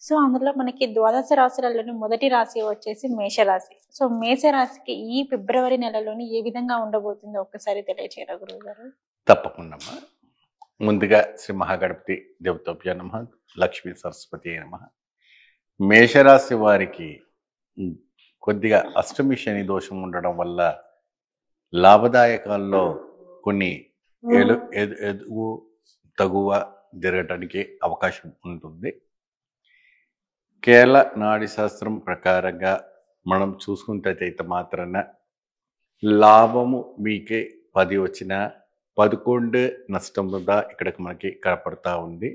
So అందులో మనకి ద్వాదశ రాశులలోని మొదటి రాశి వచ్చేసి మేషరాశి. సో మేషరాశికి ఈ ఫిబ్రవరి నెలలోని ఏ విధంగా ఉండబోతుందో ఒక్కసారి తెలియచేయరా గురువుగారు? తప్పకుండా అమ్మా. ముందుగా శ్రీ మహాగణపతి దేవతోభ్య నమః, లక్ష్మీ సరస్వతి నమః. మేషరాశి వారికి కొద్దిగా అష్టమి శని దోషం ఉండడం వల్ల లాభదాయకాల్లో కొన్ని ఎదుగు తగువ జరగటానికి అవకాశం ఉంటుంది. కేరళ నాడి శాస్త్రం ప్రకారంగా మనం చూసుకుంటే మాత్రాన లాభము మీకే 10 వచ్చినా 11 నష్టం వద్ద ఇక్కడికి మనకి కనపడతా ఉంది.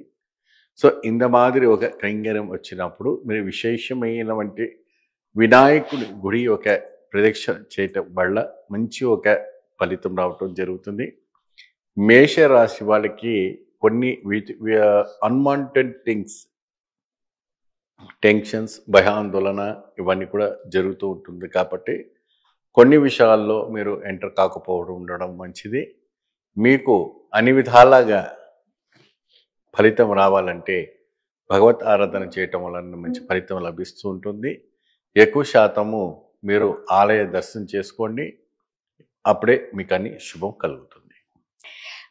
సో ఇంత మాదిరి ఒక కైంకర్యం వచ్చినప్పుడు మీరు విశేషమైనటువంటి వినాయకుడి గుడి ఒక ప్రదక్షిణ చేయటం వల్ల మంచి ఒక ఫలితం రావటం జరుగుతుంది. మేషరాశి వాళ్ళకి కొన్ని అన్వాంటెడ్ థింగ్స్, టెన్షన్స్, భయాందోళన ఇవన్నీ కూడా జరుగుతూ ఉంటుంది. కాబట్టి కొన్ని విషయాల్లో మీరు ఎంటర్ కాకపోవడం ఉండడం మంచిది. మీకు అన్ని విధాలుగా ఫలితం రావాలంటే భగవత్ ఆరాధన చేయటం వలన మంచి ఫలితం లభిస్తూ ఉంటుంది. ఎక్కువ శాతము మీరు ఆలయ దర్శనం చేసుకోండి, అప్పుడే మీకు అన్ని శుభం కలుగుతుంది.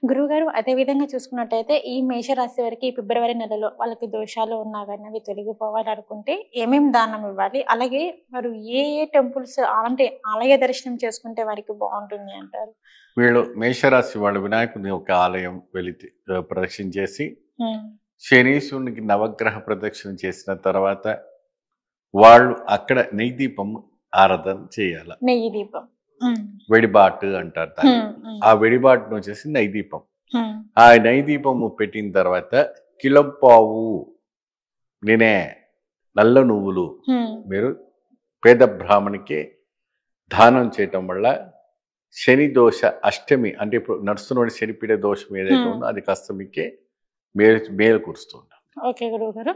గురువుగారు, అదే విధంగా చూసుకున్నట్టయితే ఈ మేషరాశి వారికి ఫిబ్రవరి నెలలో వాళ్ళకి దోషాలు ఉన్నా కానీ అవి తొలగిపోవాలనుకుంటే ఏమేమి దానం ఇవ్వాలి, అలాగే వారు ఏ టెంపుల్స్ అంటే ఆలయ దర్శనం చేసుకుంటే వారికి బాగుంటుంది అంటారు? వీళ్ళు మేషరాశి వాళ్ళు వినాయకుని ఒక ఆలయం వెళ్ళి ప్రదక్షిణ చేసి శనీశ్వరునికి నవగ్రహ ప్రదక్షిణ చేసిన తర్వాత వాళ్ళు అక్కడ నెయ్యి దీపం ఆరాధన చేయాలి. నెయ్యి దీపం, వెడిబాటు అంటారు దాన్ని. ఆ వెడిబాటును వచ్చేసి నెయ్యి దీపం. ఆ నెయ్యి దీపము పెట్టిన తర్వాత కిలంపావు నేనే నల్ల నువ్వులు మీరు పేద బ్రాహ్మణికి దానం చేయటం వల్ల శని దోష అష్టమి అంటే ఇప్పుడు నడుస్తున్న శనిపీడ దోషం ఏదైతే ఉందో అది కాస్త మీకే మేలు కూరుస్తుంది. ఓకే గురువు గారు.